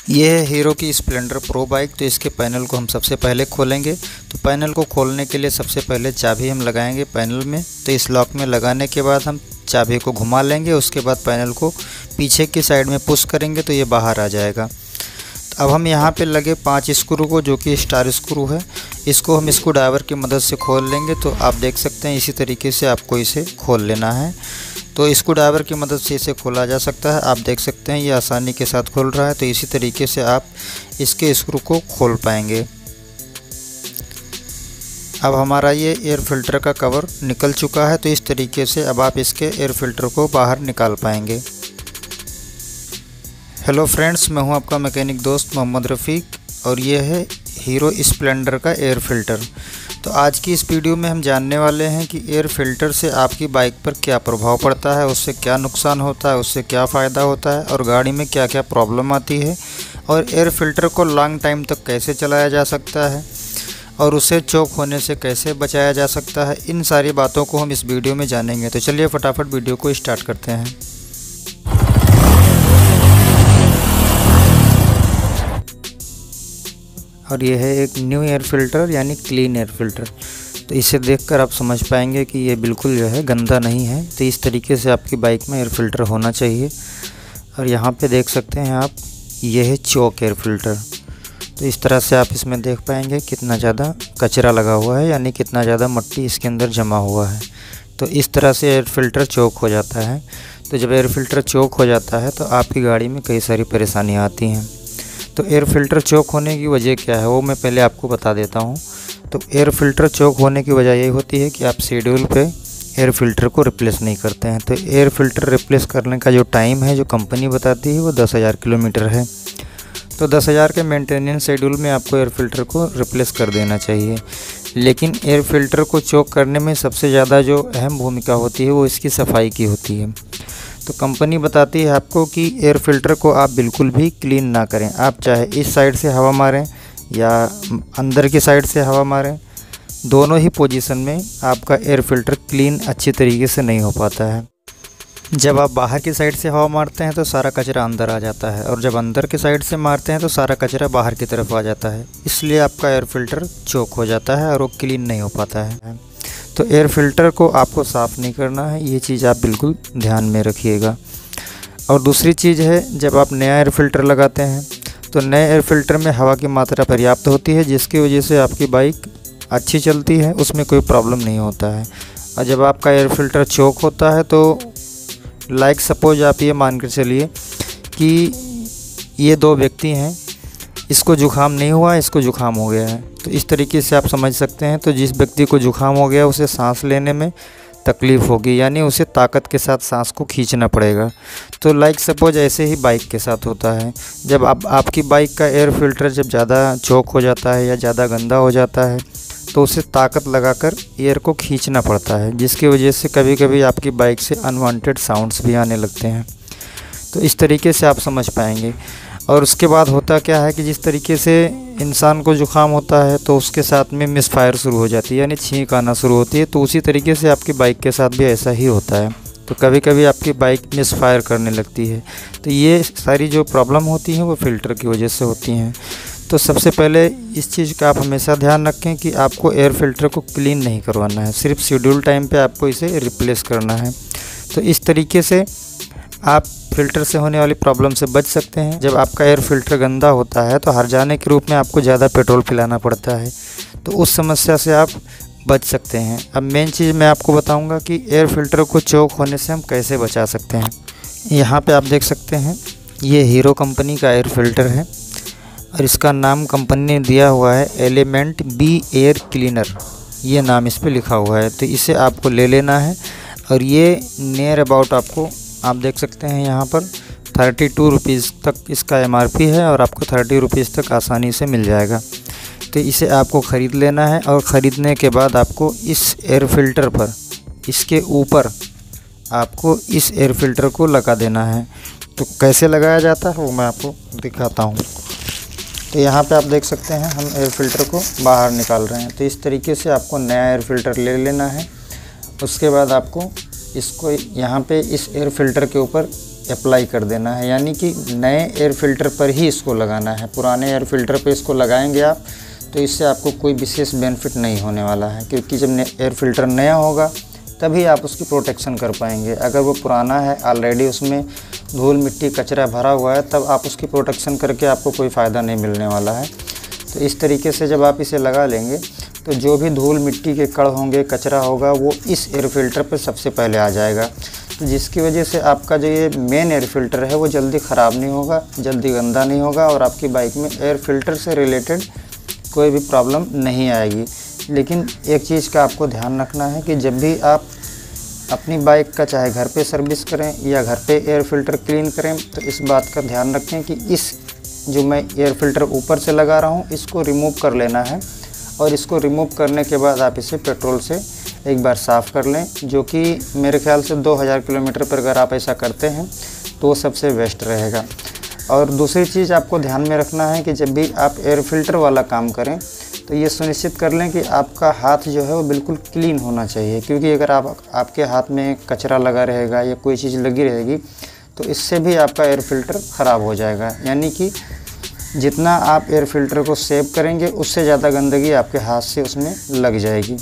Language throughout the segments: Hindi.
ये है हीरो की स्प्लेंडर प्रो बाइक। तो इसके पैनल को हम सबसे पहले खोलेंगे। तो पैनल को खोलने के लिए सबसे पहले चाबी हम लगाएंगे पैनल में। तो इस लॉक में लगाने के बाद हम चाबी को घुमा लेंगे। उसके बाद पैनल को पीछे की साइड में पुश करेंगे तो ये बाहर आ जाएगा। अब हम यहाँ पे लगे 5 स्क्रू को, जो कि स्टार स्क्रू है, इसको हम स्क्रू ड्राइवर की मदद से खोल लेंगे। तो आप देख सकते हैं इसी तरीके से आपको इसे खोल लेना है। तो स्क्रू ड्राइवर की मदद से इसे खोला जा सकता है। आप देख सकते हैं ये आसानी के साथ खोल रहा है। तो इसी तरीके से आप इसके स्क्रू को खोल पाएंगे। अब हमारा ये एयर फिल्टर का कवर निकल चुका है। तो इस तरीके से अब आप इसके एयर फिल्टर को बाहर निकाल पाएंगे। हेलो फ्रेंड्स, मैं हूं आपका मैकेनिक दोस्त मोहम्मद रफ़ीक और ये है हीरो स्प्लेंडर का एयर फ़िल्टर। तो आज की इस वीडियो में हम जानने वाले हैं कि एयर फ़िल्टर से आपकी बाइक पर क्या प्रभाव पड़ता है, उससे क्या नुकसान होता है, उससे क्या फ़ायदा होता है और गाड़ी में क्या क्या प्रॉब्लम आती है, और एयर फ़िल्टर को लॉन्ग टाइम तक कैसे चलाया जा सकता है और उसे चोक होने से कैसे बचाया जा सकता है। इन सारी बातों को हम इस वीडियो में जानेंगे। तो चलिए फटाफट वीडियो को स्टार्ट करते हैं। और ये है एक न्यू एयर फ़िल्टर यानी क्लीन एयर फ़िल्टर। तो इसे देखकर आप समझ पाएंगे कि ये बिल्कुल जो है गंदा नहीं है। तो इस तरीके से आपकी बाइक में एयर फ़िल्टर होना चाहिए। और यहाँ पे देख सकते हैं आप, ये है चोक एयर फ़िल्टर। तो इस तरह से आप इसमें देख पाएंगे कितना ज़्यादा कचरा लगा हुआ है, यानी कितना ज़्यादा मिट्टी इसके अंदर जमा हुआ है। तो इस तरह से एयर फ़िल्टर चोक हो जाता है। तो जब एयर फ़िल्टर चोक हो जाता है तो आपकी गाड़ी में कई सारी परेशानियाँ आती हैं। तो एयर फ़िल्टर चोक होने की वजह क्या है वो मैं पहले आपको बता देता हूँ। तो एयर फ़िल्टर चोक होने की वजह यही होती है कि आप शेड्यूल पे एयर फ़िल्टर को रिप्लेस नहीं करते हैं। तो एयर फ़िल्टर रिप्लेस करने का जो टाइम है, जो कंपनी बताती है, वो 10,000 किलोमीटर है। तो 10,000 के मेंटेनेंस शेड्यूल में आपको एयर फ़िल्टर को रिप्लेस कर देना चाहिए। लेकिन एयर फ़िल्टर को चोक करने में सबसे ज़्यादा जो अहम भूमिका होती है वो इसकी सफाई की होती है। तो कंपनी बताती है आपको कि एयर फ़िल्टर को आप बिल्कुल भी क्लीन ना करें। आप चाहे इस साइड से हवा मारें या अंदर की साइड से हवा मारें, दोनों ही पोजीशन में आपका एयर फ़िल्टर क्लीन अच्छी तरीके से नहीं हो पाता है। जब आप बाहर की साइड से हवा मारते हैं तो सारा कचरा अंदर आ जाता है, और जब अंदर की साइड से मारते हैं तो सारा कचरा बाहर की तरफ आ जाता है। इसलिए आपका एयर फ़िल्टर चोक हो जाता है और वो क्लीन नहीं हो पाता है। तो एयर फ़िल्टर को आपको साफ़ नहीं करना है, ये चीज़ आप बिल्कुल ध्यान में रखिएगा। और दूसरी चीज़ है, जब आप नया एयर फ़िल्टर लगाते हैं तो नए एयर फ़िल्टर में हवा की मात्रा पर्याप्त होती है, जिसकी वजह से आपकी बाइक अच्छी चलती है, उसमें कोई प्रॉब्लम नहीं होता है। और जब आपका एयर फ़िल्टर चोक होता है तो लाइक सपोज आप ये मान कर चलिए कि ये 2 व्यक्ति हैं, इसको जुकाम नहीं हुआ, इसको जुकाम हो गया है। तो इस तरीके से आप समझ सकते हैं। तो जिस व्यक्ति को जुकाम हो गया उसे सांस लेने में तकलीफ़ होगी, यानी उसे ताकत के साथ सांस को खींचना पड़ेगा। तो लाइक सपोज ऐसे ही बाइक के साथ होता है। जब आपकी बाइक का एयर फ़िल्टर जब ज़्यादा चोक हो जाता है या ज़्यादा गंदा हो जाता है तो उसे ताकत लगाकर एयर को खींचना पड़ता है, जिसकी वजह से कभी कभी आपकी बाइक से अनवांटेड साउंड्स भी आने लगते हैं। तो इस तरीके से आप समझ पाएंगे। और उसके बाद होता क्या है कि जिस तरीके से इंसान को जुकाम होता है तो उसके साथ में मिसफायर शुरू हो जाती है, यानी छींक आना शुरू होती है। तो उसी तरीके से आपकी बाइक के साथ भी ऐसा ही होता है। तो कभी कभी आपकी बाइक मिसफायर करने लगती है। तो ये सारी जो प्रॉब्लम होती हैं वो फ़िल्टर की वजह से होती हैं। तो सबसे पहले इस चीज़ का आप हमेशा ध्यान रखें कि आपको एयर फ़िल्टर को क्लीन नहीं करवाना है, सिर्फ शेड्यूल टाइम पे आपको इसे रिप्लेस करना है। तो इस तरीके से आप फ़िल्टर से होने वाली प्रॉब्लम से बच सकते हैं। जब आपका एयर फ़िल्टर गंदा होता है तो हर्जाने के रूप में आपको ज़्यादा पेट्रोल पिलाना पड़ता है, तो उस समस्या से आप बच सकते हैं। अब मेन चीज़ मैं आपको बताऊंगा कि एयर फ़िल्टर को चोक होने से हम कैसे बचा सकते हैं। यहाँ पे आप देख सकते हैं ये हीरो कंपनी का एयर फ़िल्टर है और इसका नाम कंपनी ने दिया हुआ है एलिमेंट बी एयर क्लीनर, ये नाम इस पर लिखा हुआ है। तो इसे आपको ले लेना है और ये नियर अबाउट आपको, आप देख सकते हैं यहाँ पर 32 रुपीज़ तक इसका MRP है और आपको 30 रुपीज़ तक आसानी से मिल जाएगा। तो इसे आपको ख़रीद लेना है और ख़रीदने के बाद आपको इस एयर फ़िल्टर पर, इसके ऊपर आपको इस एयर फ़िल्टर को लगा देना है। तो कैसे लगाया जाता है वो मैं आपको दिखाता हूँ। तो यहाँ पे आप देख सकते हैं हम एयर फ़िल्टर को बाहर निकाल रहे हैं। तो इस तरीके से आपको नया एयर फ़िल्टर ले लेना है। उसके बाद आपको इसको यहाँ पे इस एयर फ़िल्टर के ऊपर अप्लाई कर देना है, यानी कि नए एयर फ़िल्टर पर ही इसको लगाना है। पुराने एयर फ़िल्टर पे इसको लगाएंगे आप तो इससे आपको कोई विशेष बेनिफिट नहीं होने वाला है, क्योंकि जब एयर फ़िल्टर नया होगा तभी आप उसकी प्रोटेक्शन कर पाएंगे। अगर वो पुराना है, ऑलरेडी उसमें धूल मिट्टी कचरा भरा हुआ है, तब आप उसकी प्रोटेक्शन करके आपको कोई फ़ायदा नहीं मिलने वाला है। तो इस तरीके से जब आप इसे लगा लेंगे तो जो भी धूल मिट्टी के कण होंगे, कचरा होगा, वो इस एयर फ़िल्टर पर सबसे पहले आ जाएगा। तो जिसकी वजह से आपका जो ये मेन एयर फ़िल्टर है वो जल्दी ख़राब नहीं होगा, जल्दी गंदा नहीं होगा और आपकी बाइक में एयर फ़िल्टर से रिलेटेड कोई भी प्रॉब्लम नहीं आएगी। लेकिन एक चीज़ का आपको ध्यान रखना है कि जब भी आप अपनी बाइक का चाहे घर पे सर्विस करें या घर पे एयर फ़िल्टर क्लीन करें, तो इस बात का ध्यान रखें कि इस जो मैं एयर फ़िल्टर ऊपर से लगा रहा हूँ इसको रिमूव कर लेना है, और इसको रिमूव करने के बाद आप इसे पेट्रोल से एक बार साफ़ कर लें, जो कि मेरे ख्याल से 2000 किलोमीटर पर अगर आप ऐसा करते हैं तो वो सबसे बेस्ट रहेगा। और दूसरी चीज़ आपको ध्यान में रखना है कि जब भी आप एयर फ़िल्टर वाला काम करें तो ये सुनिश्चित कर लें कि आपका हाथ जो है वो बिल्कुल क्लीन होना चाहिए, क्योंकि अगर आपके हाथ में कचरा लगा रहेगा या कोई चीज़ लगी रहेगी तो इससे भी आपका एयर फ़िल्टर ख़राब हो जाएगा। यानी कि जितना आप एयर फ़िल्टर को सेव करेंगे उससे ज़्यादा गंदगी आपके हाथ से उसमें लग जाएगी।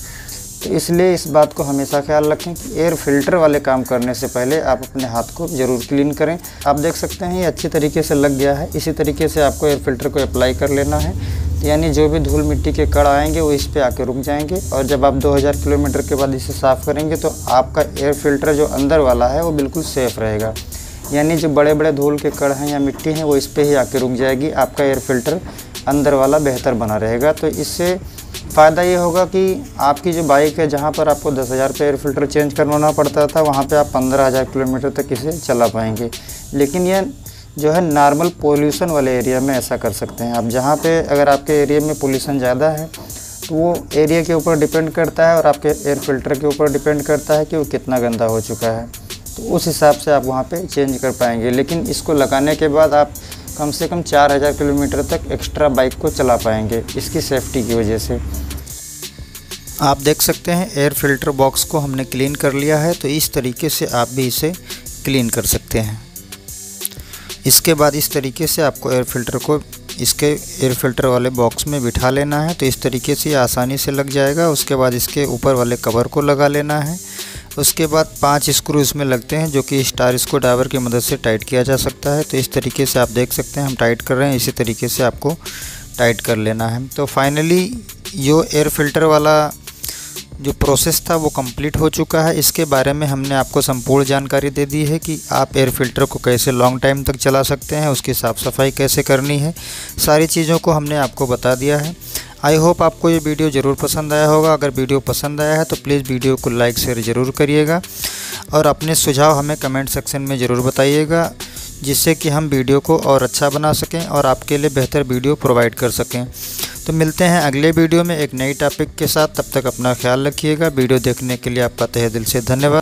तो इसलिए इस बात को हमेशा ख्याल रखें कि एयर फ़िल्टर वाले काम करने से पहले आप अपने हाथ को ज़रूर क्लीन करें। आप देख सकते हैं ये अच्छी तरीके से लग गया है। इसी तरीके से आपको एयर फ़िल्टर को अप्लाई कर लेना है, यानी जो भी धूल मिट्टी के कण आएंगे वो इस पे आके रुक जाएंगे। और जब आप 2000 किलोमीटर के बाद इसे साफ़ करेंगे तो आपका एयर फ़िल्टर जो अंदर वाला है वो बिल्कुल सेफ़ रहेगा, यानी जो बड़े बड़े धूल के कण हैं या मिट्टी हैं वो इस पे ही आके रुक जाएगी। आपका एयर फ़िल्टर अंदर वाला बेहतर बना रहेगा। तो इससे फ़ायदा ये होगा कि आपकी जो बाइक है, जहाँ पर आपको 10,000 पे एयर फ़िल्टर चेंज करवाना पड़ता था, वहाँ पे आप 15,000 किलोमीटर तक इसे चला पाएंगे। लेकिन ये जो है नॉर्मल पोल्यूशन वाले एरिया में ऐसा कर सकते हैं आप, जहाँ पे अगर आपके एरिया में पोल्यूशन ज़्यादा है तो वो एरिया के ऊपर डिपेंड करता है और आपके एयर फ़िल्टर के ऊपर डिपेंड करता है कि वो कितना गंदा हो चुका है। तो उस हिसाब से आप वहाँ पे चेंज कर पाएंगे। लेकिन इसको लगाने के बाद आप कम से कम 4000 किलोमीटर तक एक्स्ट्रा बाइक को चला पाएंगे इसकी सेफ्टी की वजह से। आप देख सकते हैं एयर फ़िल्टर बॉक्स को हमने क्लीन कर लिया है, तो इस तरीके से आप भी इसे क्लीन कर सकते हैं। इसके बाद इस तरीके से आपको एयर फ़िल्टर को इसके एयर फ़िल्टर वाले बॉक्स में बिठा लेना है, तो इस तरीके से आसानी से लग जाएगा। उसके बाद इसके ऊपर वाले कवर को लगा लेना है। उसके बाद 5 स्क्रू इसमें लगते हैं, जो कि स्टार स्क्रू ड्राइवर की मदद से टाइट किया जा सकता है। तो इस तरीके से आप देख सकते हैं हम टाइट कर रहे हैं, इसी तरीके से आपको टाइट कर लेना है। तो फाइनली जो एयर फ़िल्टर वाला जो प्रोसेस था वो कंप्लीट हो चुका है। इसके बारे में हमने आपको संपूर्ण जानकारी दे दी है कि आप एयर फ़िल्टर को कैसे लॉन्ग टाइम तक चला सकते हैं, उसकी साफ़ सफाई कैसे करनी है, सारी चीज़ों को हमने आपको बता दिया है। आई होप आपको ये वीडियो ज़रूर पसंद आया होगा। अगर वीडियो पसंद आया है तो प्लीज़ वीडियो को लाइक शेयर ज़रूर करिएगा और अपने सुझाव हमें कमेंट सेक्शन में ज़रूर बताइएगा, जिससे कि हम वीडियो को और अच्छा बना सकें और आपके लिए बेहतर वीडियो प्रोवाइड कर सकें। तो मिलते हैं अगले वीडियो में एक नई टॉपिक के साथ। तब तक अपना ख्याल रखिएगा। वीडियो देखने के लिए आपका तहे दिल से धन्यवाद।